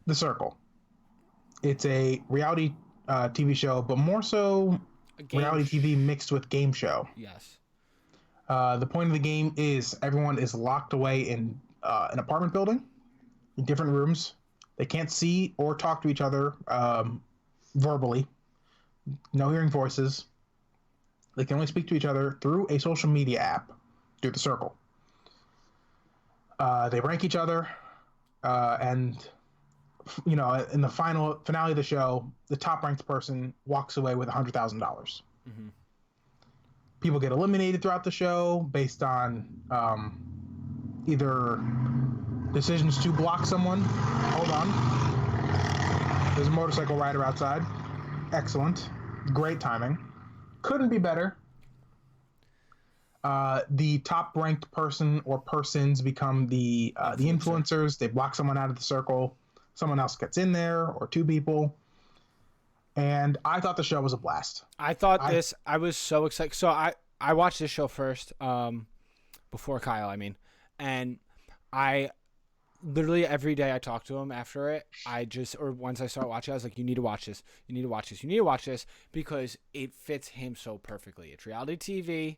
The Circle. It's a reality TV show, but more so A game. reality TV mixed with game show. Yes. The point of the game is everyone is locked away in an apartment building in different rooms. They can't see or talk to each other verbally. No hearing voices. They can only speak to each other through a social media app, through the Circle. They rank each other, and in the finale of the show, the top ranked person walks away with $100,000. Mm-hmm. People get eliminated throughout the show based on either decisions to block someone. Hold on. There's a motorcycle rider outside. Excellent. Great timing. Couldn't be better. The top-ranked person or persons become the influencers. They block someone out of the circle. Someone else gets in there, or two people. And I thought the show was a blast. I was so excited. So I watched this show first, before Kyle, I mean. And I literally every day I talked to him after it. Or once I start watching, I was like, you need to watch this. You need to watch this. You need to watch this because it fits him so perfectly. It's reality TV.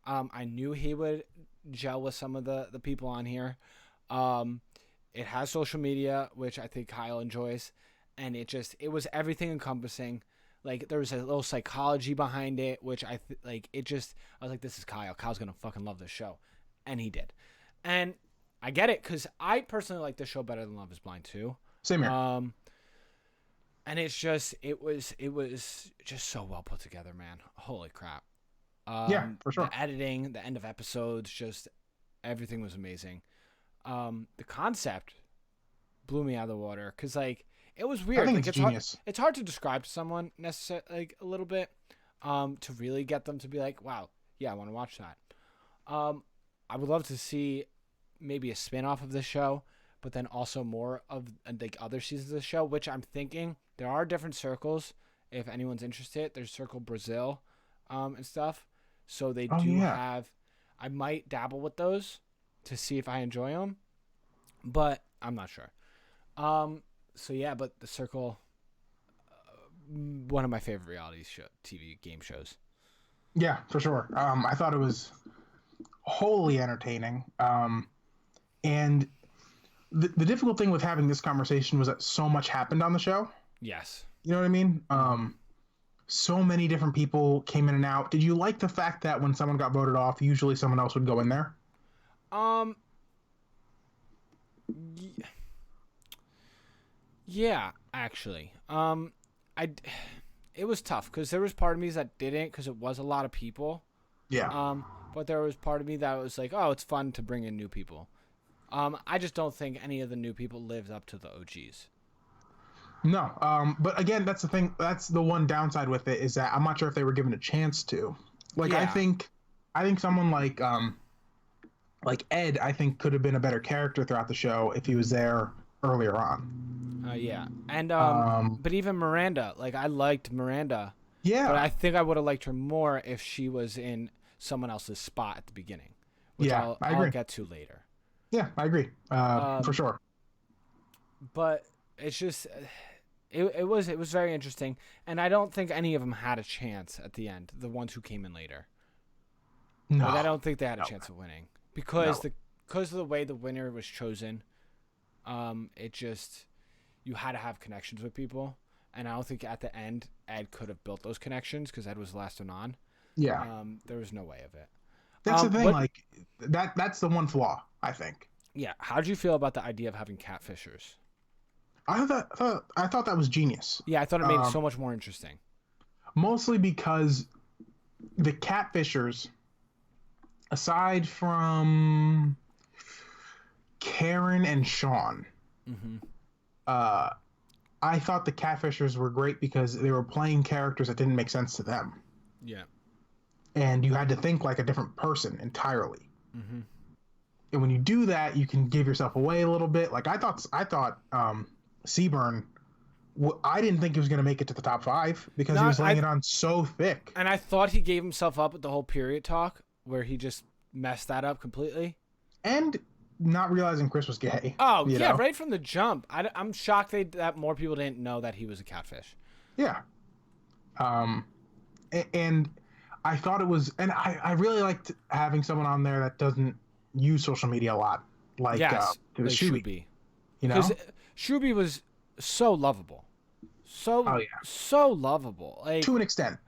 I knew he would gel with some of the people on here. It has social media, which I think Kyle enjoys. And it was everything encompassing. Like there was a little psychology behind it, which I was like, this is Kyle. Kyle's going to fucking love this show. And he did. And I get it because I personally like this show better than Love is Blind too. Same here. And it was just so well put together, man. Holy crap. Yeah, for sure. The editing, the end of episodes, just everything was amazing. The concept blew me out of the water because it was weird. I think it's genius. It's hard to describe to someone necessarily a little bit, to really get them to be like, wow, yeah, I want to watch that. I would love to see maybe a spin-off of this show, but then also more of other seasons of the show, which I'm thinking there are different circles. If anyone's interested, there's Circle Brazil, and stuff. So they have. I might dabble with those to see if I enjoy them, but I'm not sure. So yeah, but the Circle, one of my favorite reality TV game shows. Yeah, for sure. I thought it was wholly entertaining. And the difficult thing with having this conversation was that so much happened on the show. Yes. You know what I mean? So many different people came in and out. Did you like the fact that when someone got voted off, usually someone else would go in there? Yeah, actually. It was tough because there was part of me that didn't because it was a lot of people. Yeah. But there was part of me that was like, oh, it's fun to bring in new people. I just don't think any of the new people lived up to the OGs. No. But again, that's the thing. That's the one downside with it is that I'm not sure if they were given a chance to. Yeah. I think someone like Ed, I think could have been a better character throughout the show if he was there earlier on. Yeah. And but even Miranda, I liked Miranda. Yeah. But I think I would have liked her more if she was in someone else's spot at the beginning, which I'll get to later. Yeah, I agree. For sure. But it's just it was very interesting, and I don't think any of them had a chance at the end. The ones who came in later. No. I don't think they had a chance of winning because of the way the winner was chosen. It just you had to have connections with people, and I don't think at the end Ed could have built those connections because Ed was the last one on. Yeah. There was no way of it. That's the thing. That's the one flaw, I think. Yeah. How did you feel about the idea of having catfishers? I thought that was genius. Yeah, I thought it made it so much more interesting. Mostly because the catfishers, aside from Karen and Sean, I thought the catfishers were great because they were playing characters that didn't make sense to them. Yeah. And you had to think like a different person entirely. Mm-hmm. And when you do that, you can give yourself away a little bit. Like I thought Seaburn, I didn't think he was going to make it to the top 5 because he was laying it on so thick. And I thought he gave himself up with the whole period talk where he just messed that up completely. And not realizing Chris was gay. Oh You yeah, know? right from the jump. I'm shocked that more people didn't know that he was a catfish. Yeah. Um, and I thought it was, and I really liked having someone on there that doesn't use social media a lot, like Yes, it was like Shuby. Shuby, You because know? Shuby was so lovable, Oh so yeah. so lovable. Like To an extent,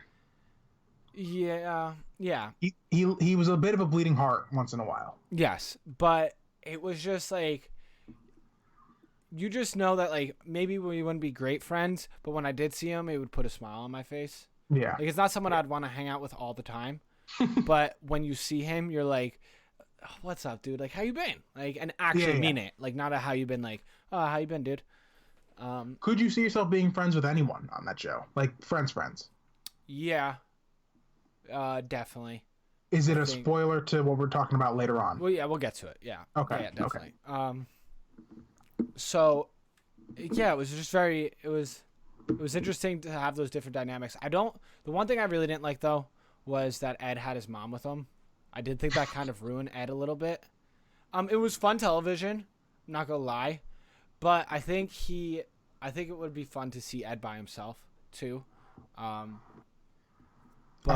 yeah, yeah, he was a bit of a bleeding heart once in a while. yes, but it was just like you just know that like maybe we wouldn't be great friends, but when I did see him, it would put a smile on my face. Yeah. Like it's not someone I'd want to hang out with all the time, but when you see him, you're like, "Oh, what's up, dude? Like, how you been?" Like, and actually Yeah. mean it. Like, not a how you been. Like, oh, how you been, dude? Could you see yourself being friends with anyone on that show? Like friends? Yeah, definitely. Is I it a think. spoiler to what we're talking about later on? Well, yeah, we'll get to it. Yeah. Okay. Yeah, definitely. So, yeah, it was just very. It was interesting to have those different dynamics. The one thing I really didn't like though was that Ed had his mom with him. I did think that kind of ruined Ed a little bit. It was fun television, I'm not gonna lie, but I think it would be fun to see Ed by himself too. But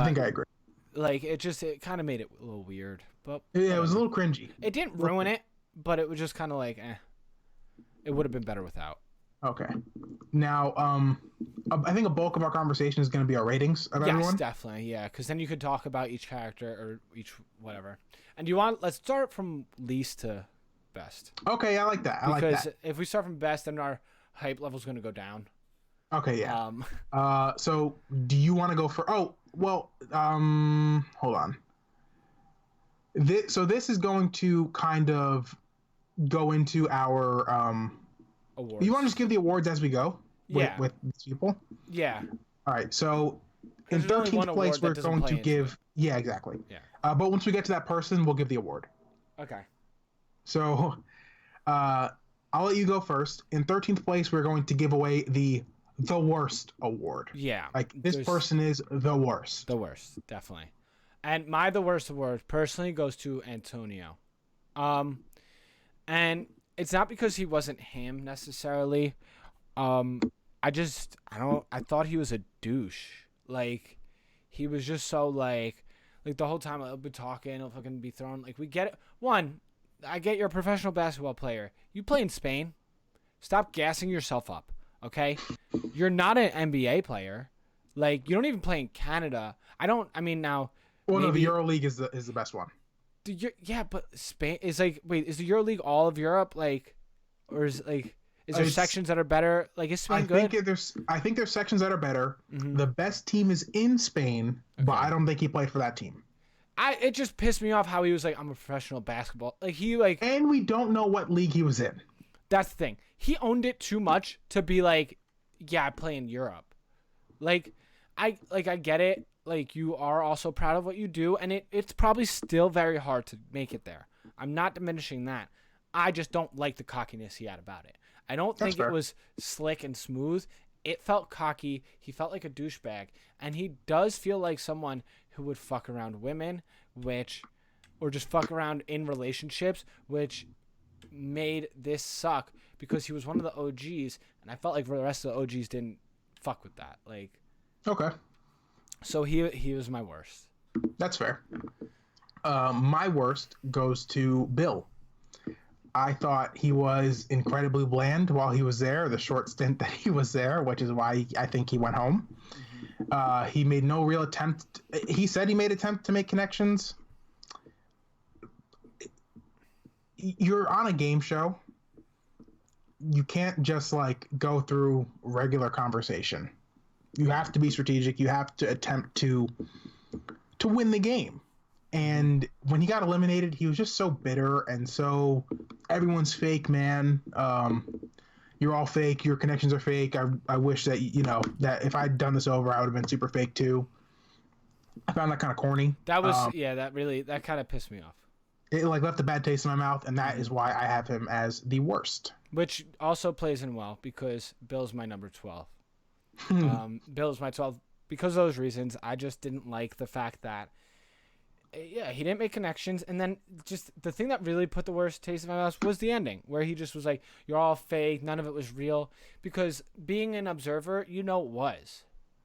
I think I agree. like it kind of made it a little weird. But Yeah, it was a whatever. little cringy. It didn't ruin it, but it was just kind of like, it would have been better without. Okay. Now, I think a bulk of our conversation is going to be our ratings of Yes, everyone. definitely, yeah, because then you could talk about each character or each whatever. And let's start from least to best. Okay, I like that. I like Because that. if we start from best, then our hype level's going to go down. Okay, yeah. Um, So do you want to go for? Oh, well, hold on. So this is going to kind of go into our awards. You want to just give the awards as we go? Yeah. With these people. Yeah. All right. So in There's only 13th one place, award we're that doesn't going play to into give. it. Yeah, exactly. Yeah. But once we get to that person, we'll give the award. Okay. So I'll let you go first. In 13th place, we're going to give away the worst award. Yeah. Like this person is the worst. The worst, definitely. And the worst award personally goes to Antonio. And it's not because he wasn't him necessarily. I thought he was a douche. Like he was just so like the whole time I'll be talking, he'll fucking be thrown. Like we get it. One, I get you're a professional basketball player. You play in Spain. Stop gassing yourself up, okay? You're not an NBA player. Like you don't even play in Canada. I mean now. Well, no, maybe, the EuroLeague is the best one. yeah, but Spain is like. Wait, is the EuroLeague all of Europe? Like, or is like. Is there sections that are better? Like, is Spain good? I think there's sections that are better. Mm-hmm. The best team is in Spain, but I don't think he played for that team. It just pissed me off how he was like, I'm a professional basketball. Like he like. And we don't know what league he was in. That's the thing. He owned it too much to be like, yeah, I play in Europe. Like, I get it. Like you are also proud of what you do, and it's probably still very hard to make it there. I'm not diminishing that. I just don't like the cockiness he had about it. I don't think it was slick and smooth. It felt cocky. He felt like a douchebag. And he does feel like someone who would fuck around women, or just fuck around in relationships, which made this suck because he was one of the OGs. And I felt like the rest of the OGs didn't fuck with that. Like, okay. So he was my worst. That's fair. My worst goes to Bill. I thought he was incredibly bland while he was there, the short stint that he was there, which is why I think he went home. Mm-hmm. He made no real attempt. He said he made an attempt to make connections. You're on a game show. You can't just like go through regular conversation. You have to be strategic. You have to attempt to win the game. And when he got eliminated, he was just so bitter and so everyone's fake, man. You're all fake. Your connections are fake. I wish that, that if I'd done this over, I would have been super fake too. I found that kind of corny. That was, that kind of pissed me off. It like left a bad taste in my mouth. And that is why I have him as the worst. Which also plays in well because Bill's my number 12. Bill's my 12 because of those reasons. I just didn't like the fact that yeah, he didn't make connections. And then just the thing that really put the worst taste in my mouth was the ending, where he just was like, "You're all fake. None of it was real." Because being an observer, it was.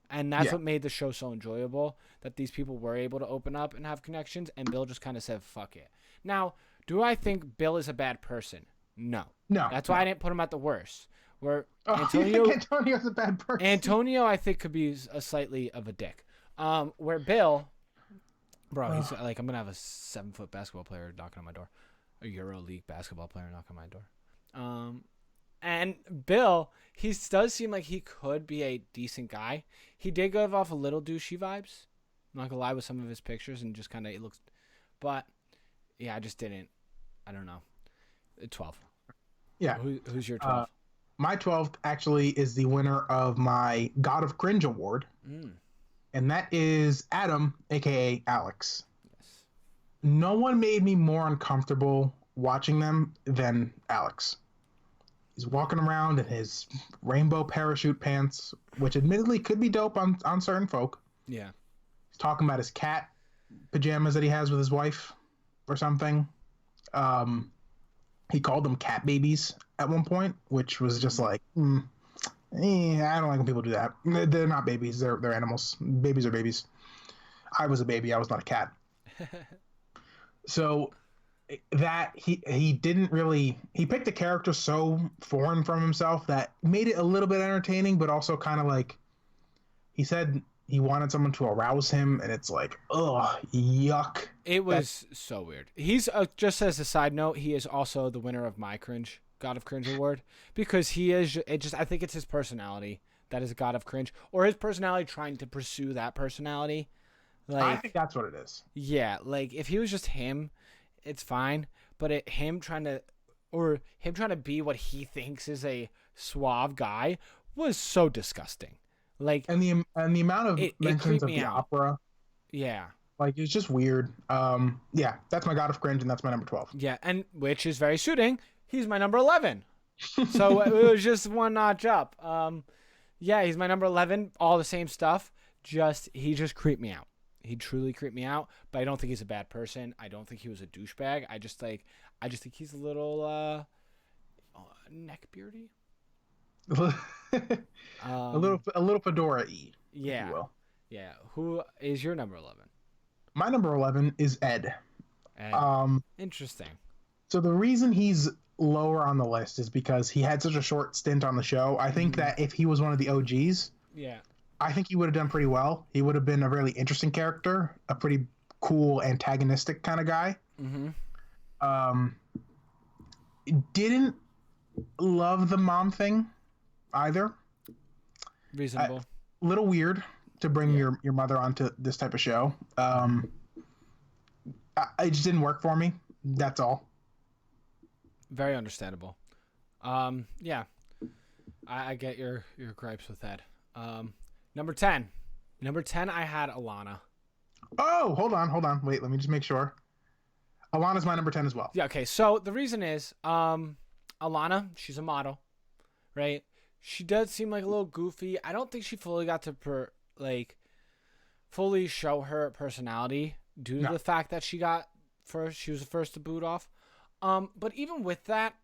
And that's Yeah. what made the show so enjoyable, that these people were able to open up and have connections, and Bill just kind of said, fuck it. Now, do I think Bill is a bad person? No. No. That's why I didn't put him at the worst. Where You think Antonio's a bad person? Antonio, I think, could be a slightly of a dick. Where Bill, bro, he's like, I'm going to have a 7-foot basketball player knocking on my door. A Euro League basketball player knocking on my door. And Bill, he does seem like he could be a decent guy. He did give off a little douchey vibes. I'm not gonna lie, with some of his pictures, and just kind of it looks. But yeah, I just didn't. I don't know. 12. Yeah. Who's your 12? My 12 actually is the winner of my God of Cringe award, and that is Adam, aka Alex. Yes. No one made me more uncomfortable watching them than Alex. He's walking around in his rainbow parachute pants, which admittedly could be dope on certain folk. Yeah. He's talking about his cat pajamas that he has with his wife or something. He called them cat babies at one point, which was just like, I don't like when people do that. They're not babies. They're animals. Babies are babies. I was a baby. I was not a cat. So that he didn't really, he picked a character so foreign from himself that made it a little bit entertaining, but also kind of like, he said he wanted someone to arouse him, and it's like, ugh, yuck. It was so weird. He's just as a side note, he is also the winner of my God of Cringe award, because he is. I think it's his personality that is God of Cringe, or his personality trying to pursue that personality. Like, I think that's what it is. Yeah, like if he was just him, it's fine. But him trying to be what he thinks is a suave guy was so disgusting. Like, and the amount of mentions of the opera, yeah, like it's just weird. Yeah, that's my God of Cringe, and that's my number 12. Yeah, and which is very suiting. He's my number 11. So it was just one notch up. Yeah, he's my number 11. All the same stuff. He just creeped me out. He truly creeped me out. But I don't think he's a bad person. I don't think he was a douchebag. I just think he's a little neckbeardy. A little fedora-y. Yeah. If you will. Yeah. Who is your number 11? My number 11 is Ed. Interesting. So the reason he's lower on the list is because he had such a short stint on the show. I think that if he was one of the OGs, yeah, I think he would have done pretty well. He would have been a really interesting character, a pretty cool antagonistic kind of guy. Didn't love the mom thing either. Reasonable. A little weird to bring your mother onto this type of show. It just didn't work for me. That's all. Very understandable. Yeah, I get your gripes with that. Number 10. Number 10, I had Alana. Oh, hold on. Wait, let me just make sure. Alana's my number 10 as well. Yeah, okay. So the reason is, Alana, she's a model, right? She does seem like a little goofy. I don't think she fully got to fully show her personality due to the fact that she was the first to boot off. But even with that,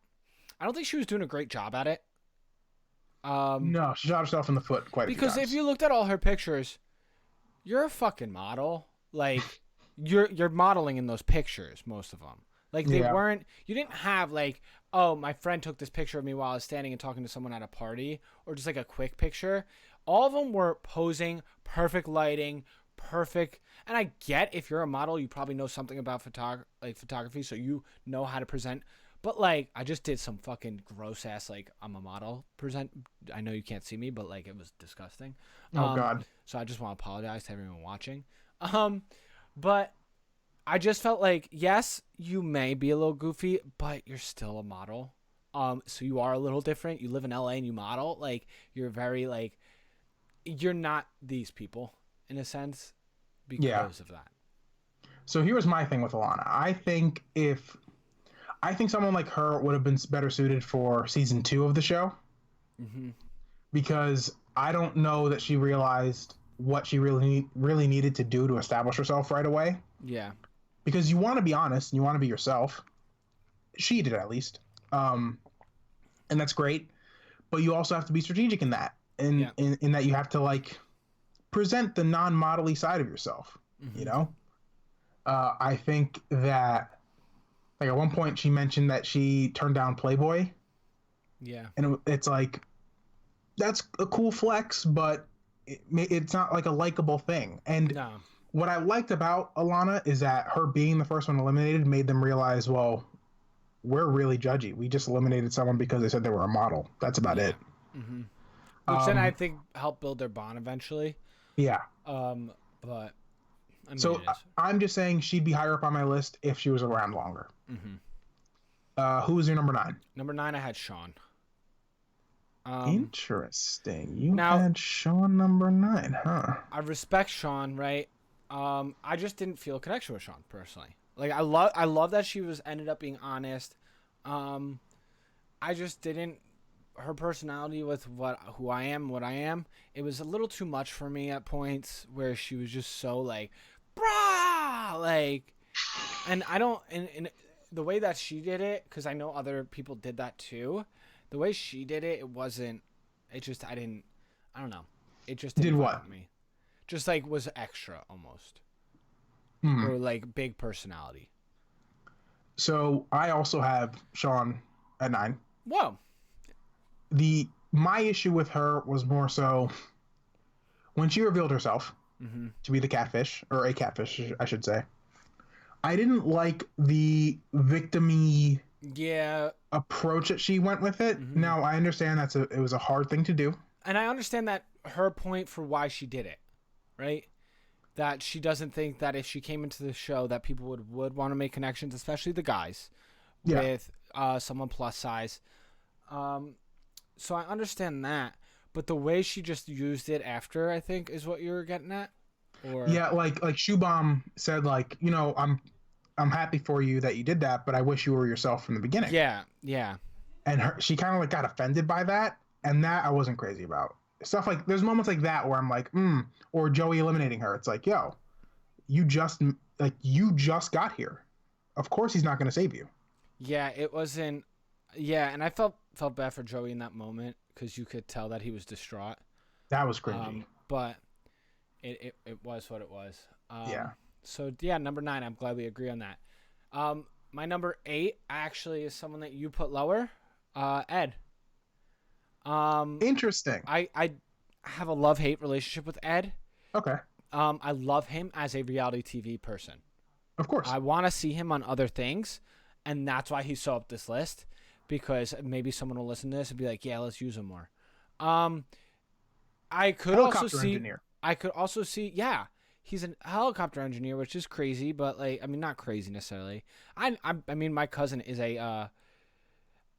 I don't think she was doing a great job at it. No, she shot herself in the foot quite a few times. Because if you looked at all her pictures, you're a fucking model. Like, you're modeling in those pictures, most of them. Like, they weren't, you didn't have like, oh, my friend took this picture of me while I was standing and talking to someone at a party, or just like a quick picture. All of them were posing, perfect lighting, perfect. And I get, if you're a model, you probably know something about photography, so you know how to present. But like, I just did some fucking gross ass, like, I'm a model present. I know you can't see me, but like, it was disgusting. Oh God. So I just want to apologize to everyone watching. But I just felt like, yes, you may be a little goofy, but you're still a model. So you are a little different. You live in LA and you model. Like, you're very like, you're not these people in a sense because of that. So here's my thing with Alana. I think someone like her would have been better suited for season 2 of the show. Because I don't know that she realized what she really needed to do to establish herself right away. Yeah. because you want to be honest and you want to be yourself. She did at least, um, and that's great. But you also have to be strategic in that, Yeah. in that you have to like present the non-modelly side of yourself. You Mm-hmm. know, I think that like at one point she mentioned that she turned down Playboy, Yeah. and it's like that's a cool flex, but it's not like a likable thing. And No. what I liked about Alana is that her being the first one eliminated made them realize, well, we're really judgy. We just eliminated someone because they said they were a model. That's about Yeah. it. Mm-hmm. Which then I Um, think helped build their bond eventually. yeah. But I mean, So it is. I'm just saying she'd be higher up on my list if she was around longer. Mm-hmm. Who was your number 9? Number 9, I had Sean. Interesting. You Now had Sean number 9, huh? I respect Sean, right? I just didn't feel a connection with Sean personally. Like I love that she was ended up being honest. Um, I just didn't. Her personality with who I am, what I am, it was a little too much for me at points where she was just so like, brah, like, and I don't, and the way that she did it, because I know other people did that too. The way she did it, it wasn't. It just I didn't. I don't know. It just Did didn't vibe what? with me. Just like was extra almost, Hmm. or like big personality. So I also have Sean at 9. Whoa. My issue with her was more so when she revealed herself Mm-hmm. to be the catfish, or a catfish, I should say. I didn't like the victim-y Yeah. approach that she went with it. Mm-hmm. Now I understand it was a hard thing to do. And I understand that her point for why she did it, right? That she doesn't think that if she came into the show that people would want to make connections, especially the guys, Yeah. with someone plus size. So I understand that, but the way she just used it after, I think, is what you're getting at. Or Yeah, like Shoebomb said, like, I'm happy for you that you did that, but I wish you were yourself from the beginning. yeah, yeah, And she kind of like got offended by that, and that I wasn't crazy about. Stuff like there's moments like that where I'm like, or Joey eliminating her. It's like, yo, you just got here. Of course he's not going to save you. yeah. It wasn't. Yeah, and I felt bad for Joey in that moment because you could tell that he was distraught. That was cringy. But it was what it was. Yeah. So yeah, number 9. I'm glad we agree on that. My number 8 actually is someone that you put lower. Ed. Interesting. I have a love-hate relationship with Ed. Okay. I love him as a reality TV person. Of course. I want to see him on other things, and that's why he's so up this list, because maybe someone will listen to this and be like, yeah, let's use him more. I could also Helicopter see engineer. yeah, he's a helicopter engineer, which is crazy, but like, I mean, not crazy necessarily. I mean, my cousin is a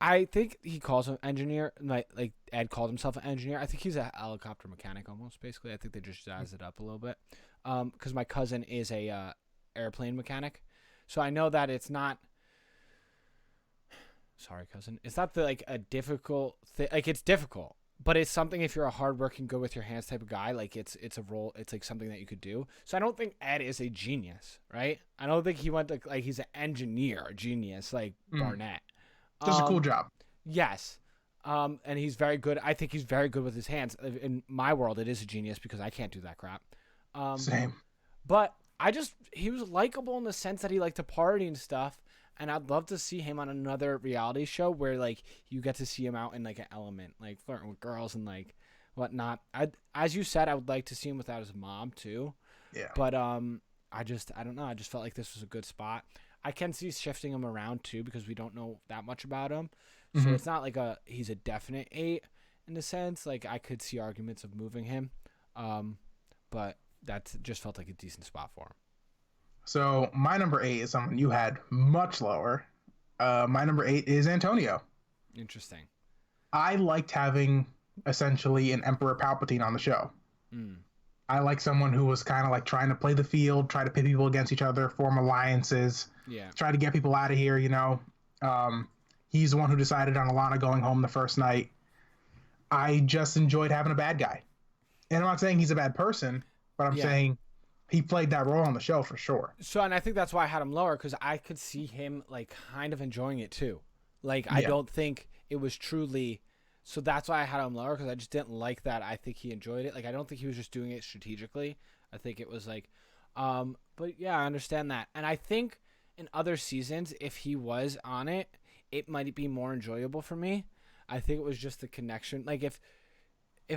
I think he calls him engineer, like Ed called himself an engineer. I think he's a helicopter mechanic almost, basically. I think they just jazz it up a little bit. Because my cousin is a airplane mechanic, so I know that it's not. Sorry, cousin. It's not like a difficult thing. Like, it's difficult, but it's something if you're a hardworking, good with your hands type of guy. Like, it's a role. It's like something that you could do. So I don't think Ed is a genius, right? I don't think he went to like he's an engineer, a genius like Barnett. Just a cool job. Yes. And he's very good. I think he's very good with his hands. In my world, it is a genius because I can't do that crap. Same. But he was likable in the sense that he liked to party and stuff. And I'd love to see him on another reality show where like you get to see him out in like an element, like flirting with girls and like whatnot. As you said, I would like to see him without his mom too. Yeah. But I don't know. I just felt like this was a good spot. I can see shifting him around too because we don't know that much about him. So it's not like he's a definite 8 in a sense. Like I could see arguments of moving him. But that just felt like a decent spot for him. So my number 8 is someone you had much lower. My number 8 is Antonio. Interesting. I liked having essentially an Emperor Palpatine on the show. I like someone who was kind of like trying to play the field, try to pit people against each other, form alliances, try to get people out of here, He's the one who decided on Alana going home the first night. I just enjoyed having a bad guy. And I'm not saying he's a bad person, but I'm saying he played that role on the show for sure. So, and I think that's why I had him lower, because I could see him like kind of enjoying it too. Like, I Yeah. don't think it was truly. So that's why I had him lower, because I just didn't like that. I think he enjoyed it. Like, I don't think he was just doing it strategically. I think it was like, but yeah, I understand that. And I think in other seasons, if he was on it, it might be more enjoyable for me. I think it was just the connection. Like, if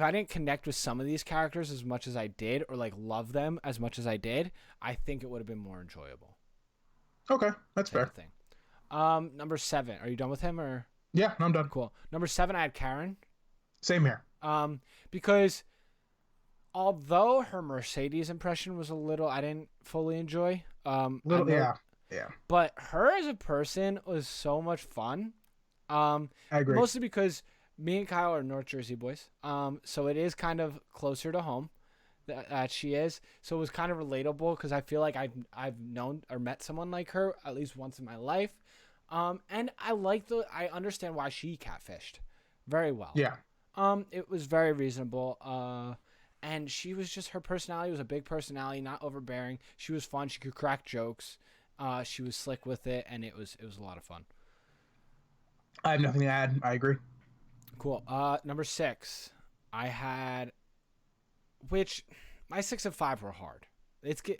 I didn't connect with some of these characters as much as I did, or like love them as much as I did, I think it would have been more enjoyable. Okay, that's Type fair. of thing. Number 7. Are you done with him or? Yeah, I'm done. Cool. Number 7, I had Karen. Same here. Because although her Mercedes impression was a little, I didn't fully enjoy. Yeah. But her as a person was so much fun. I agree. Mostly because me and Kyle are North Jersey boys. So it is kind of closer to home that she is. So it was kind of relatable, because I feel like I've known or met someone like her at least once in my life. And I understand why she catfished very well. Yeah. It was very reasonable. And she was just, her personality was a big personality, not overbearing. She was fun. She could crack jokes. She was slick with it, and it was a lot of fun. I have nothing to add. I agree. Cool. Number 6, I had, which my 6 and 5 were hard.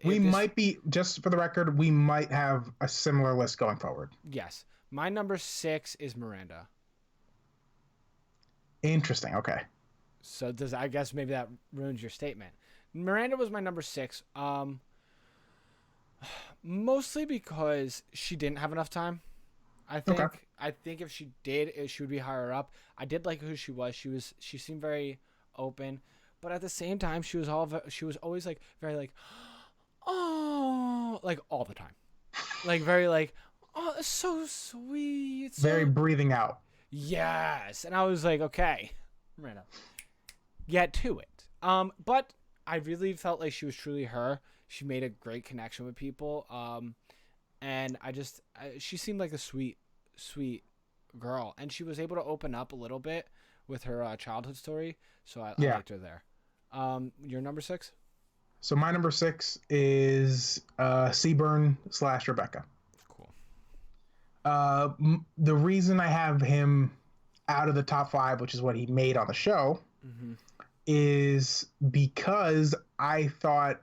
Might be, just for the record, we might have a similar list going forward. Yes. My number 6 is Miranda. Interesting. Okay. So I guess maybe that ruins your statement. Miranda was my number 6. Mostly because she didn't have enough time. I think. Okay. I think if she did, she would be higher up. I did like who she was. She seemed very open, but at the same time, she was always like very like, oh, like all the time, like very like, oh, it's so sweet. Very breathing out. Yes, and I was like, okay, Miranda, get to it. But I really felt like she was truly her. She made a great connection with people. And she seemed like a sweet girl, and she was able to open up a little bit with her childhood story. So I liked her there. Your number 6? So my number 6 is Seaburn / Rebecca. Cool. The reason I have him out of the top 5, which is what he made on the show, is because I thought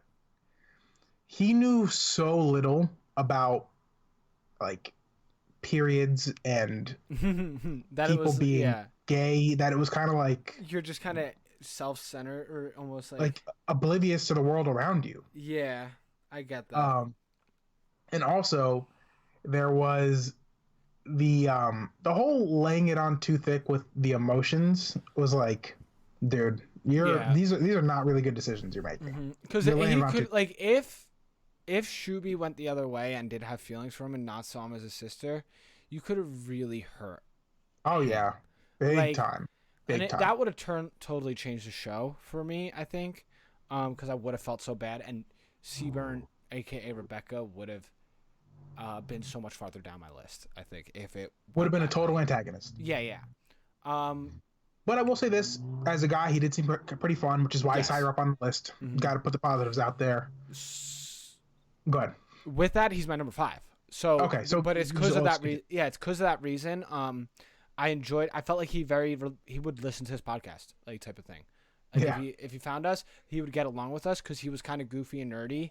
he knew so little about like periods and people being gay that it was kind of like you're just kind of self-centered, or almost like oblivious to the world around you. Yeah, I get that. And also there was the whole laying it on too thick with the emotions was like, dude, these are not really good decisions you're making. Because he could, like, if Shuby went the other way and did have feelings for him and not saw him as a sister, you could have really hurt. Oh yeah, big time. That would have totally changed the show for me, I think, because I would have felt so bad, and Seaburn, aka Rebecca, would have been so much farther down my list. I think if it would have been a total antagonist. Yeah. But I will say this, as a guy, he did seem pretty fun, which is why he's higher up on the list. Got to put the positives out there. Go ahead. With that, he's my number 5. So okay, but it's because of that. It's because of that reason. I felt like he would listen to his podcast, like, type of thing. Like if he found us, he would get along with us because he was kind of goofy and nerdy.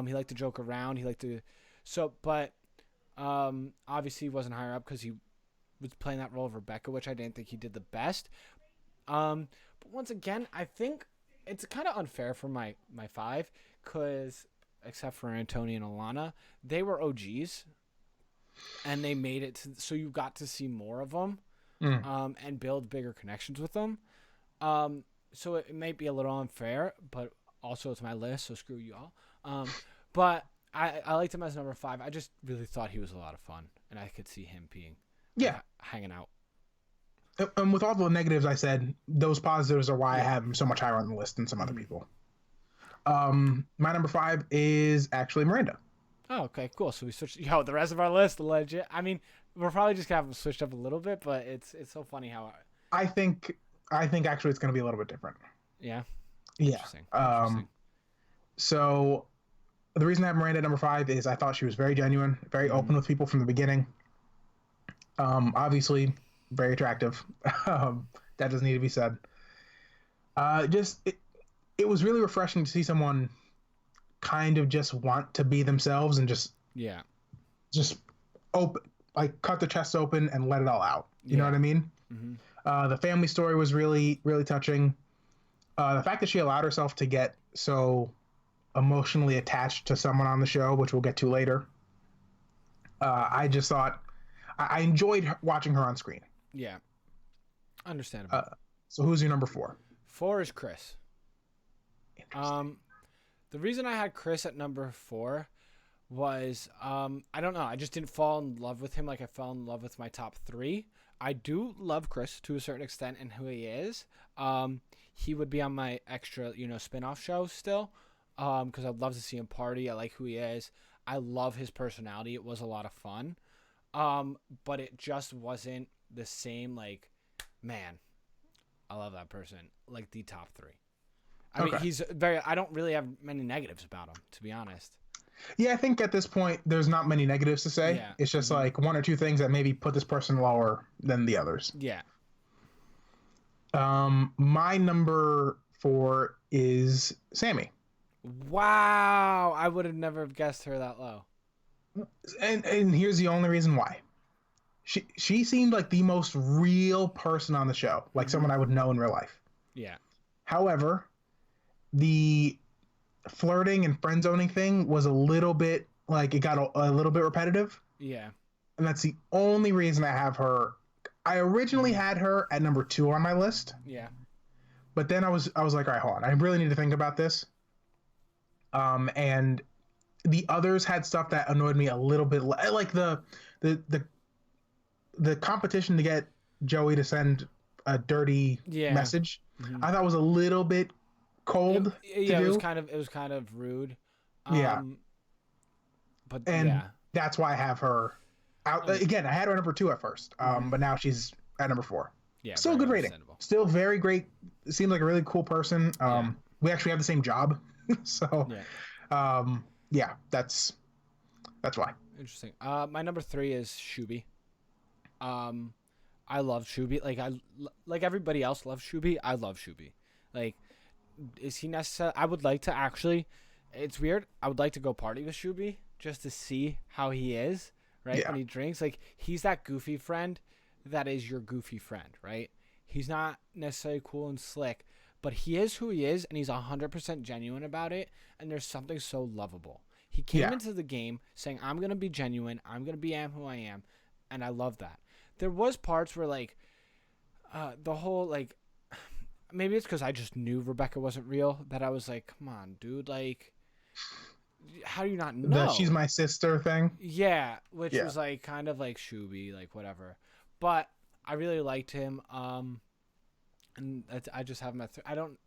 He liked to joke around. He liked to, but obviously he wasn't higher up because he was playing that role of Rebecca, which I didn't think he did the best. But once again, I think it's kind of unfair for my 5 because, except for Antonio and Alana, they were OGs, and they made it so you got to see more of them, and build bigger connections with them. So it might be a little unfair, but also it's my list, so screw you all. But I liked him as number 5. I just really thought he was a lot of fun, and I could see him being hanging out. And with all the negatives I said, those positives are why I have him so much higher on the list than some other people. My number 5 is actually Miranda. Oh, okay, cool. So we switched. The rest of our list, legit. I mean, we're probably just gonna have them switched up a little bit, but it's so funny how. I think actually it's gonna be a little bit different. Yeah. Yeah. Interesting. So The reason I have Miranda at number 5 is I thought she was very genuine, very Mm-hmm. open with people from the beginning. Obviously, very attractive. That doesn't need to be said. Just it was really refreshing to see someone kind of just want to be themselves and Yeah. just open, like cut the chest open and let it all out. You know what Yeah. I mean? Mm-hmm. The family story was really really touching. The fact that she allowed herself to get so emotionally attached to someone on the show, which we'll get to later. I just thought I enjoyed watching her on screen. Yeah. Understandable. Uh, so who's your number 4? 4 is Chris. Interesting. The reason I had Chris at number 4 was I don't know. I just didn't fall in love with him like I fell in love with my top 3. I do love Chris to a certain extent and who he is. He would be on my extra, spin-off show still. Because I'd love to see him party. I like who he is. I love his personality. It was a lot of fun. But it just wasn't the same. Like, man, I love that person. Like the top 3. I mean, Okay. he's very. I don't really have many negatives about him, to be honest. Yeah, I think at this point there's not many negatives to say. Yeah. It's just Mhm. like one or two things that maybe put this person lower than the others. Yeah. My number 4 is Sammy, Wow, I would have never guessed her that low. and here's the only reason why. She seemed like the most real person on the show, like someone I would know in real life. Yeah. However, the flirting and friend zoning thing was a little bit like it got a little bit repetitive, Yeah. and that's the only reason I have her. I originally had her at number 2 on my list, Yeah. but then I was like, all right, hold on, I really need to think about this. And the others had stuff that annoyed me a little bit, like the the competition to get Joey to send a dirty Yeah. message. Mhm. I thought was a little bit cold Yeah, to it do. was kind of rude. Yeah. But And yeah. that's why I have her out. Again, I had her at number 2 at first, but now she's at number 4. Yeah. Still a very good rating. understandable. Still very great. Seems like a really cool person. Yeah. We actually have the same job, so Yeah. yeah, that's why. Interesting. My number 3 is Shuby. I love Shuby. Like everybody else loves Shuby. I love Shuby. Like, is he necessary? I would like to actually. It's weird. I would like to go party with Shuby just to see how he is, right? Yeah. When he drinks, like he's that goofy friend that is your goofy friend, right? He's not necessarily cool and slick, but he is who he is, and he's 100% genuine about it. And there's something so lovable. He came Yeah. into the game saying, "I'm gonna be genuine. I'm gonna be who I am," and I love that. There was parts where like the whole like maybe it's because I just knew Rebecca wasn't real that I was like, come on, dude, like how do you not know? The she's my sister thing. Yeah, which Yeah. was like kind of like Shuby, like whatever. But I really liked him. And I just have him at I don't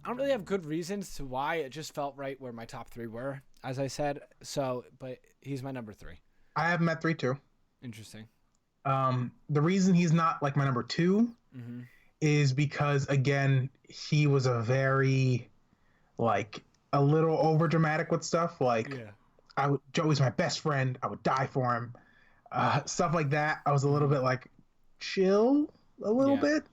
really have good reasons to why. It just felt right where my top 3 were, as I said. So, but he's my number 3. I have him at 3 too. Interesting. The reason he's not like my number 2 Mm-hmm. is because again he was a very like a little over dramatic with stuff. Like Joey's my best friend. I would die for him. Stuff like that. I was a little bit like chill a little bit.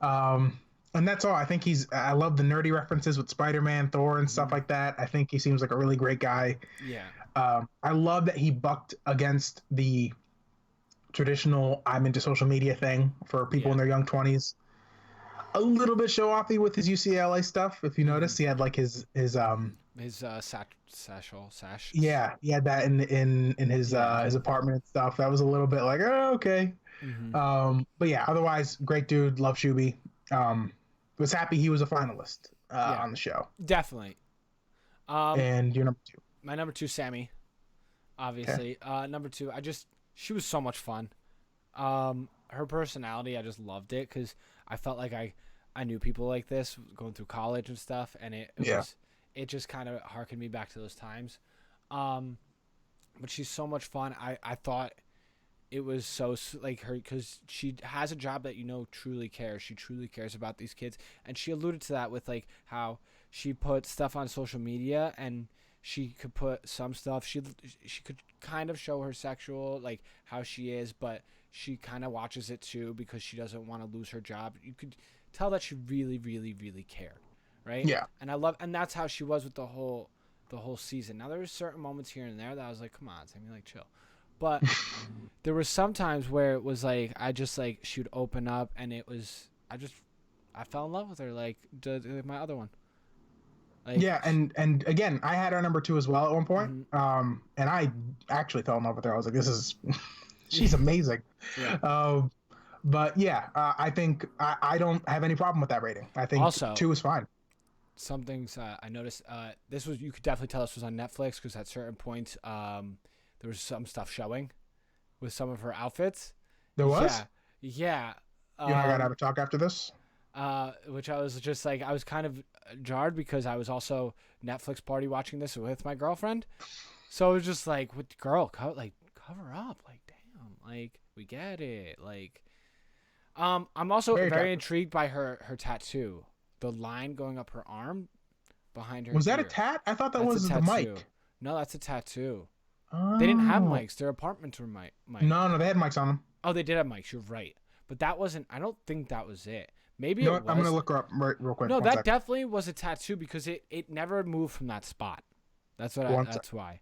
And that's all. I think I love the nerdy references with Spider-Man, Thor, and stuff like that. I think he seems like a really great guy. Yeah. I love that he bucked against the traditional I'm into social media thing for people in their young 20s. A little bit show offy with his UCLA stuff. If you notice, he had like his satchel sash. Yeah, he had that in his apartment and stuff. That was a little bit like, oh, okay. But yeah, otherwise great dude. Love Shuby. Was happy he was a finalist on the show. Definitely. And you're number 2. My number 2, Sammy. Obviously. Number 2, she was so much fun. Her personality, I just loved it because I felt like I knew people like this going through college and stuff, and it just kind of harkened me back to those times. But she's so much fun. I thought it was so like her because she has a job that truly cares. She truly cares about these kids, and she alluded to that with like how she put stuff on social media and she could put some stuff. She could kind of show her sexual, like how she is, but she kind of watches it too because she doesn't want to lose her job. You could tell that she really, really, really cared, right? Yeah. And that's how she was with the whole season. Now there was certain moments here and there that I was like, come on, Sammy, like chill. But there was some times where it was like I just like she would open up and it was I fell in love with her like my other one. Like Yeah, and again, I had her number 2 as well at one point. Mhm. And I actually fell in love with her. I was like, this is, she's amazing. Yeah. But yeah, I think I don't have any problem with that rating. I think Also, 2 is fine. some things I noticed. This was you could definitely tell this was on Netflix because at certain points, there was some stuff showing with some of her outfits. There was? Yeah. You and I gotta have a talk after this. Which I was just like I was kind of jarred because I was also Netflix party watching this with my girlfriend, so it was just like, "What girl? Cover up, like damn, like we get it, like." I'm also very intrigued by her tattoo, the line going up her arm behind her. Was that a ear. tat? I thought that That's was a the tattoo. mic. No, that's a tattoo. Oh. They didn't have mics. Their apartments were mic. No, they had mics on them. Oh, they did have mics. You're right, but that wasn't. I don't think that was it. Maybe You know it what? was. I'm gonna look her up real quick. No, One that sec. definitely was a tattoo because it never moved from that spot. That's what. That's why.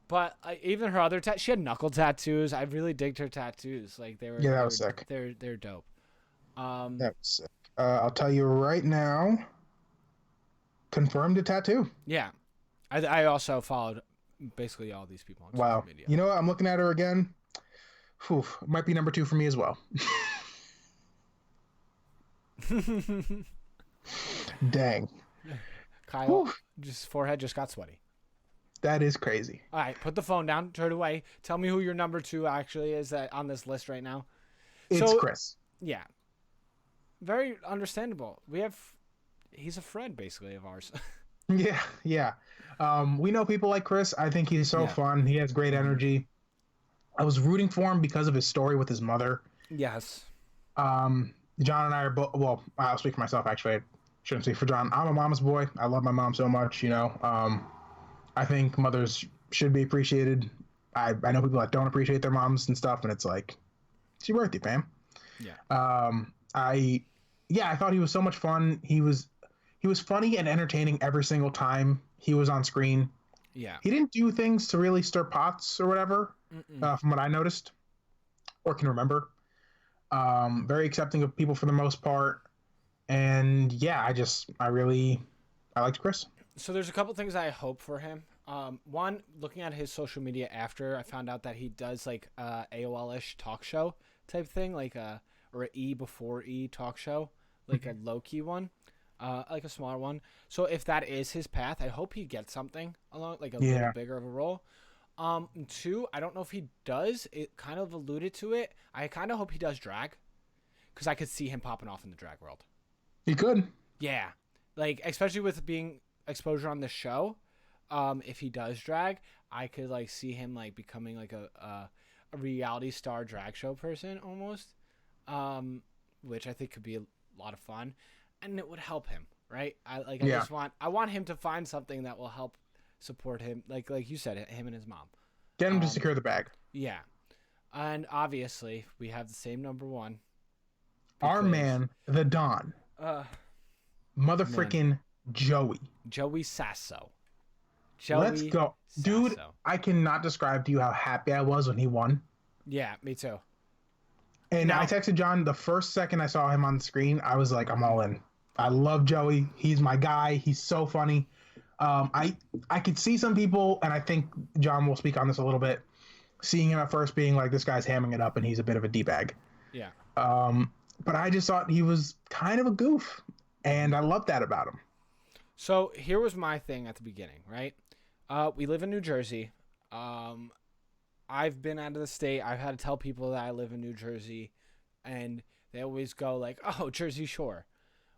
But even her other she had knuckle tattoos. I really digged her tattoos. Like they were. Yeah, that was sick. They're dope. That was sick. I'll tell you right now. Confirmed a tattoo. Yeah, I also followed basically all these people on social media. You know what? I'm looking at her again. Whew, might be number 2 for me as well. Dang. Kyle, forehead just got sweaty. That is crazy. All right, put the phone down, turn it away. Tell me who your number 2 actually is on this list right now. It's Chris. Yeah. Very understandable. He's a friend basically of ours. Yeah. We know people like Chris. I think he's so fun. He has great energy. I was rooting for him because of his story with his mother. Yes. John and I are both. Well, I'll speak for myself. Actually, I shouldn't speak for John. I'm a mama's boy. I love my mom so much. I think mothers should be appreciated. I know people that don't appreciate their moms and stuff, and it's like, it's your birthday, fam. Yeah. I thought he was so much fun. He was funny and entertaining every single time he was on screen. Yeah. He didn't do things to really stir pots or whatever, from what I noticed or can remember. Very accepting of people for the most part. And yeah, I liked Chris. So there's a couple things I hope for him. One, looking at his social media after, I found out that he does like AOL-ish talk show type thing, like or an E before E talk show, like a low key one, like a smaller one. So if that is his path, I hope he gets something along, like a little bigger of a role. 2, I don't know if he does. It kind of alluded to it. I kind of hope he does drag, because I could see him popping off in the drag world. He could. Yeah, like especially with being exposure on the show. If he does drag, I could like see him like becoming like a reality star drag show person almost, which I think could be a lot of fun, and it would help him, right? I want him to find something that will help support him, like you said, him and his mom. Get him to secure the bag. Yeah, and obviously we have the same number 1. Our man, the Don. Motherfrickin' Joey Sasso. Let's go. Sasso. Dude, I cannot describe to you how happy I was when he won. Yeah, me too. And I texted John the first second I saw him on the screen. I was like, I'm all in. I love Joey. He's my guy. He's so funny. I could see some people, and I think John will speak on this a little bit, seeing him at first being like, this guy's hamming it up and he's a bit of a D-bag. Yeah. But I just thought he was kind of a goof, and I love that about him. So here was my thing at the beginning, right? We live in New Jersey. I've been out of the state. I've had to tell people that I live in New Jersey, and they always go like, oh, Jersey Shore.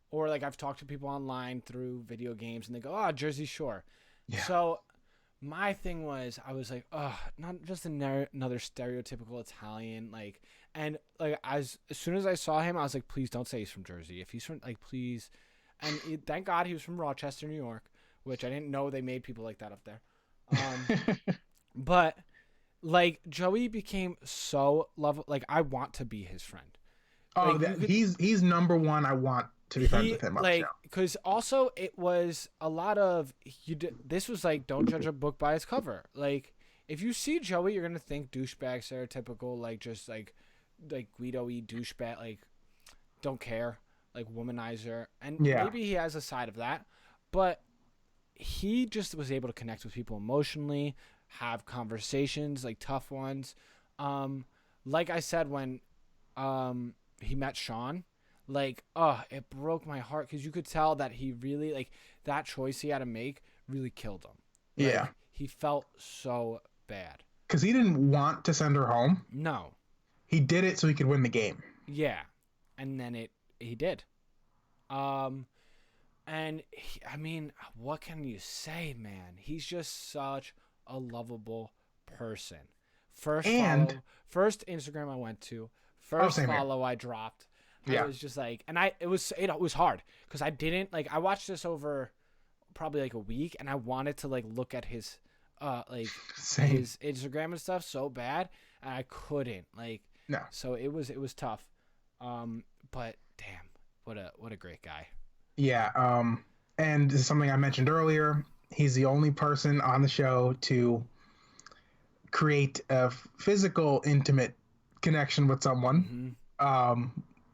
Or like I've talked to people online through video games, and they go, oh, Jersey Shore. Yeah. So my thing was, I was like, oh, not just another stereotypical Italian, like, and like as soon as I saw him, I was like, please don't say he's from Jersey. If he's from, like, please. And thank God he was from Rochester, New York, which I didn't know they made people like that up there. But like Joey became so lovable. Like I want to be his friend. Oh, Like, he's number one. I want to be friends with him on the show. Because also it was a lot of this was like don't judge a book by its cover. Like if you see Joey, you're gonna think douchebag, stereotypical, like just like Guido-y douchebag, like don't care, like womanizer, and maybe he has a side of that, but he just was able to connect with people emotionally, have conversations like tough ones. Like I said when he met Sean, like it broke my heart because you could tell that he really like that choice he had to make really killed him. Like, he felt so bad because he didn't want to send her home. No, he did it so he could win the game. Yeah, and then he did. And I mean, what can you say, man? He's just such a lovable person. First Instagram I went to, first follow I dropped. I was just like, and it was hard because I didn't like. I watched this over probably like a week, and I wanted to like look at his his Instagram and stuff so bad, and I couldn't like. No. So it was tough. But damn, what a great guy. Yeah. And this is something I mentioned earlier. He's the only person on the show to create a physical, intimate connection with someone.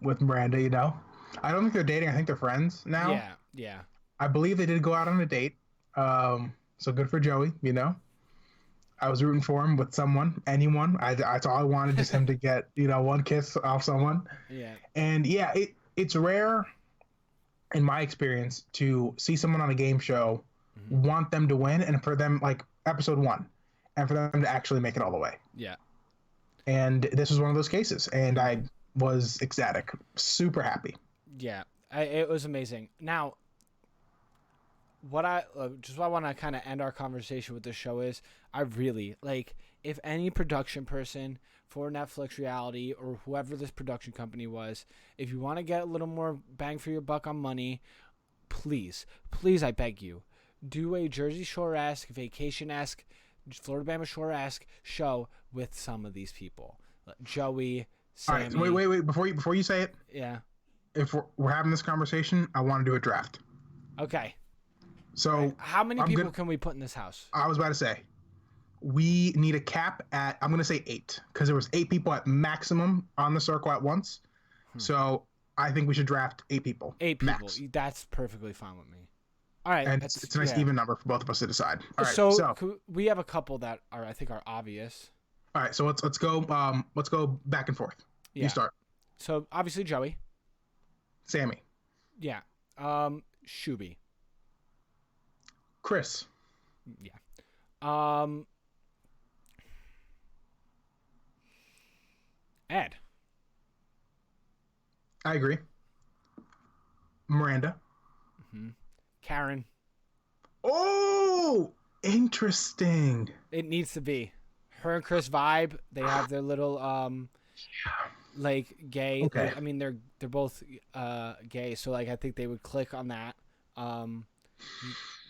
With Miranda, you know. I don't think they're dating. I think they're friends now. Yeah. I believe they did go out on a date. So good for Joey, you know. I was rooting for him with anyone. That's all I wanted, just him to get, one kiss off someone. Yeah. And yeah, it's rare, in my experience, to see someone on a game show want them to win, and for them, like episode 1, and for them to actually make it all the way. Yeah. And this was one of those cases, and I was ecstatic, super happy. Yeah, it was amazing. Now, what I want to kind of end our conversation with this show is, I really like, if any production person for Netflix reality or whoever this production company was, if you want to get a little more bang for your buck on money, please, I beg you, do a Jersey Shore-esque, vacation-esque, Florida Bama Shore-esque show with some of these people. Joey, Sammy. All right, wait, before you say it. Yeah. If we're having this conversation, I want to do a draft. Okay. So how many people can we put in this house? I was about to say, we need a cap at, I'm going to say 8, because there was 8 people at maximum on the circle at once. So I think we should draft 8 people. 8 people. Max. That's perfectly fine with me. All right. And it's a nice even number for both of us to decide. All right. So we have a couple that I think are obvious. All right. So let's go back and forth. Yeah. You start. So obviously Joey. Sammy. Yeah. Shuby. Chris. Yeah. Ed. I agree. Miranda. Karen. Oh, interesting. It needs to be her and Chris vibe. They have their little like gay. Okay. Like, I mean, they're both gay, so like I think they would click on that.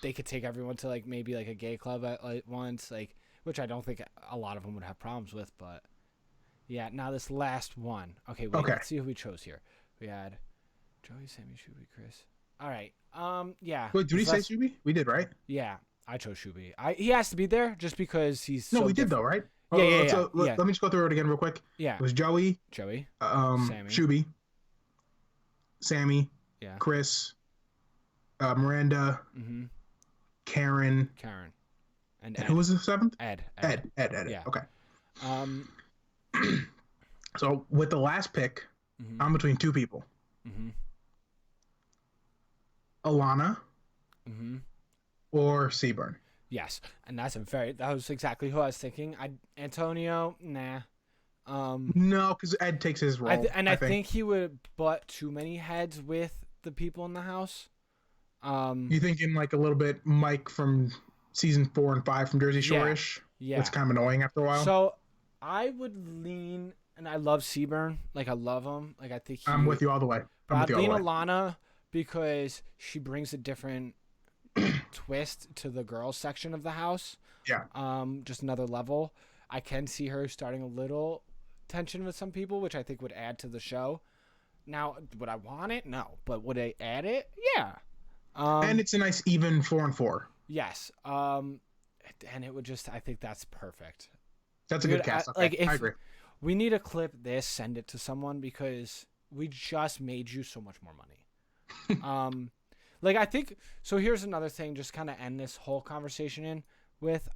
They could take everyone to like maybe like a gay club at once, like, which I don't think a lot of them would have problems with, but yeah. Now this last one. Okay, wait. Let's see who we chose here. We had Joey, Sammy, Shuby, Chris. All right. Yeah. Wait, did we say Shuby? We did, right? Yeah, I chose Shuby. He has to be there just because he's. No, so we different. did though, right? Yeah. Let me just go through it again real quick. Yeah. It was Joey. Sammy. Shuby. Sammy. Yeah. Chris. Miranda. Karen. And who was the 7th? Ed. Yeah. Okay. Um. So with the last pick, I'm between 2 people. Alana. Or Seaburn. Yes, and that was exactly who I was thinking. Antonio, nah. No, because Ed takes his role. I think he would butt too many heads with the people in the house. You thinking like a little bit Mike from season 4 and 5 from Jersey Shore-ish? Yeah. It's kind of annoying after a while. So I would lean, and I love Seaburn. Like I love him. Like I think I'm with you all the way. I'd lean Alana because she brings a different twist to the girls section of the house. Yeah. Just another level. I can see her starting a little tension with some people, which I think would add to the show. Now, would I want it? No. But would I add it? Yeah. And it's a nice even 4-4. Yes. And it would just, I think that's perfect. That's a good cast. Okay, I agree. We need to clip this, send it to someone, because we just made you so much more money. Like, I think, so here's another thing, just kind of end this whole conversation in with,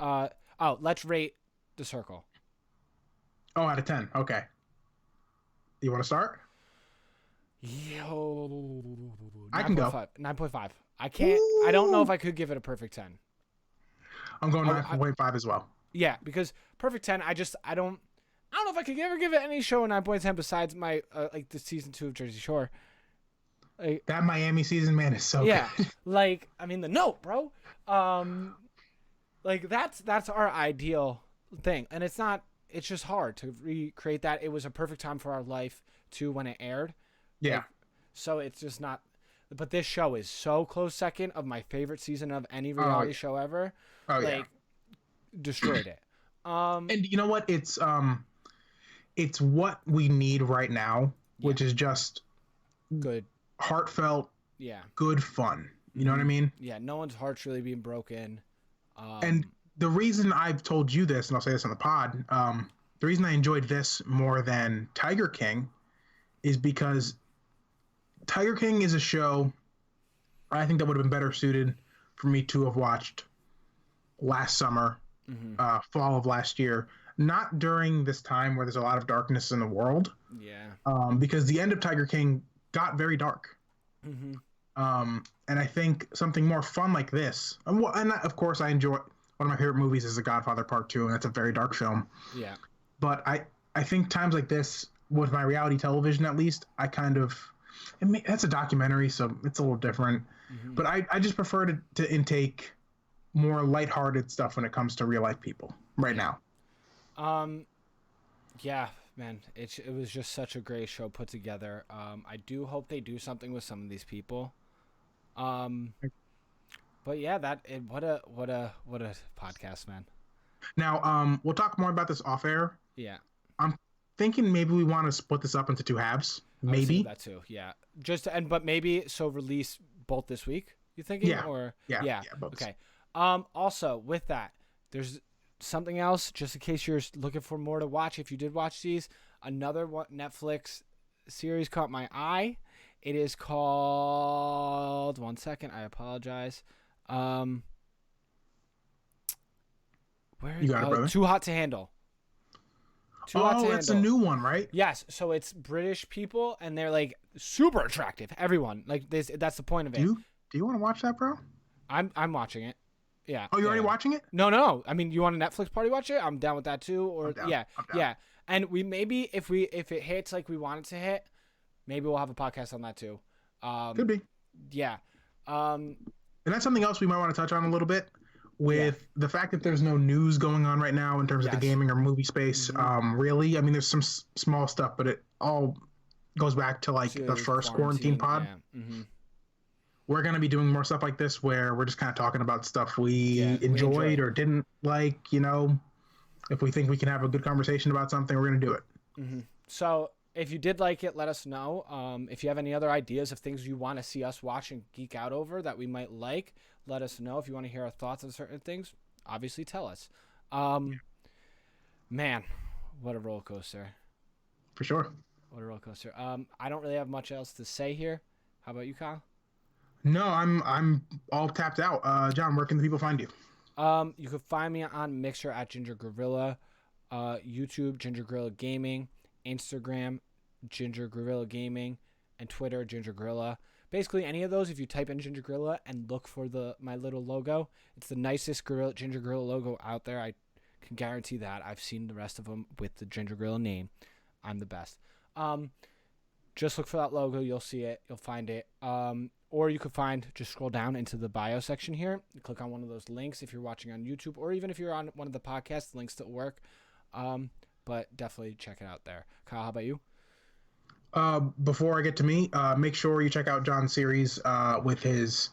let's rate The Circle. Oh, out of 10. Okay. You want to start? Yo, I can go. 9.5. I can't, I don't know if I could give it a perfect 10. I'm going 9.5 as well. Yeah, because perfect 10, I don't know if I could ever give it any show a 9.10 besides my, like, the season 2 of Jersey Shore. Like, that Miami season, man, is so good. Like, I mean, The Note, bro. Like, that's our ideal thing. And it's just hard to recreate that. It was a perfect time for our life, too, when it aired. Yeah. Like, so it's just not, but this show is so close second of my favorite season of any reality show ever. Oh, yeah. Destroyed it. And you know what? It's what we need right now, which is just good, heartfelt, good fun. You know what I mean? Yeah, no one's heart's really being broken. And the reason I've told you this, and I'll say this on the pod, the reason I enjoyed this more than Tiger King is because Tiger King is a show I think that would have been better suited for me to have watched last summer, fall of last year, not during this time where there's a lot of darkness in the world. Yeah. Because the end of Tiger King got very dark. And I think something more fun like this, and of course I enjoy, one of my favorite movies is The Godfather Part 2, and that's a very dark film. Yeah. But I think times like this, with my reality television at least, I kind of, that's a documentary, so it's a little different. But I just prefer to intake more lighthearted stuff when it comes to real life people right now. Yeah, man, it was just such a great show put together. I do hope they do something with some of these people. But yeah, what a podcast, man. Now, we'll talk more about this off air. Yeah. I'm thinking maybe we want to split this up into 2 halves. Maybe that too. Yeah. But maybe release both this week. You thinking? Yeah. Or yeah. Both. Okay. Also with that, there's something else just in case you're looking for more to watch. If you did watch these, another Netflix series caught my eye. It is called, one second, I apologize. Where you got it, brother? Too Hot to Handle. It's a new one, right? Yes. So it's British people, and they're like super attractive. Everyone, like this. That's the point of it. Do you want to watch that, bro? I'm watching it. Yeah. Oh, you're already watching it? No. I mean, you want a Netflix party watch it? I'm down with that too. Or I'm down. Yeah. And we maybe if it hits like we want it to hit, maybe we'll have a podcast on that too. Could be. Yeah. And that's something else we might want to touch on a little bit. With the fact that there's no news going on right now in terms of the gaming or movie space, really, I mean, there's some small stuff, but it all goes back to like the first quarantine pod. Yeah. We're going to be doing more stuff like this where we're just kind of talking about stuff we enjoyed or didn't like, if we think we can have a good conversation about something, we're going to do it. So if you did like it, let us know. If you have any other ideas of things you want to see us watch and geek out over that we might like, let us know. If you want to hear our thoughts on certain things, obviously tell us. Man, what a roller coaster. For sure. What a roller coaster. I don't really have much else to say here. How about you, Kyle? No, I'm all tapped out. John, where can the people find you? You can find me on Mixer at Ginger Gorilla, YouTube Ginger Gorilla Gaming, Instagram Ginger Gorilla Gaming, and Twitter Ginger Gorilla. Basically, any of those, if you type in Ginger Gorilla and look for my little logo, it's the nicest Ginger Gorilla logo out there. I can guarantee that. I've seen the rest of them with the Ginger Gorilla name. I'm the best. Just look for that logo. You'll see it. You'll find it. Or you could just scroll down into the bio section here. Click on one of those links if you're watching on YouTube, or even if you're on one of the podcasts, links still work. But definitely check it out there. Kyle, how about you? Before I get to me, make sure you check out John's series with his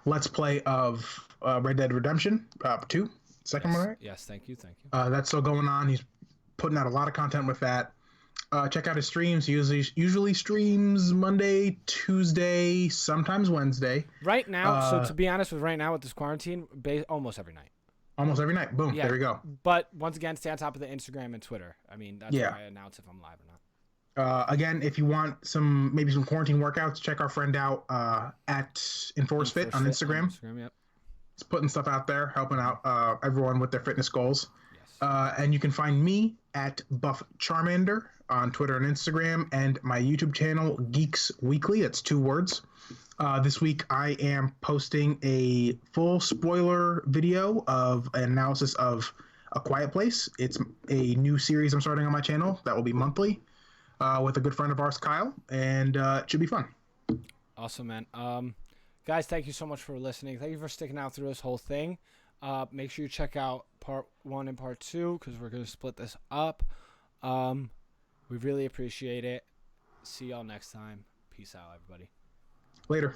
Let's Play of Red Dead Redemption 2, second Yes. one, right? Yes. Thank you. Thank you. That's still going on. He's putting out a lot of content with that. Check out his streams. He usually streams Monday, Tuesday, sometimes Wednesday. Right now, so to be honest with right now with this quarantine, almost every night. Almost every night. Boom. Yeah. There we go. But once again, stay on top of the Instagram and Twitter. I mean, that's where I announce if I'm live or not. Again, if you want maybe some quarantine workouts, check our friend out at Enforce Fit on Instagram. Yep. He's putting stuff out there, helping out everyone with their fitness goals. Yes. And you can find me at Buff Charmander on Twitter and Instagram, and my YouTube channel, Geeks Weekly. That's 2 words. This week, I am posting a full spoiler video of an analysis of A Quiet Place. It's a new series I'm starting on my channel that will be monthly with a good friend of ours, Kyle, and it should be fun. Awesome, man. Guys, thank you so much for listening. Thank you for sticking out through this whole thing. Make sure you check out part 1 and part 2 because we're going to split this up. We really appreciate it. See y'all next time. Peace out, everybody. Later.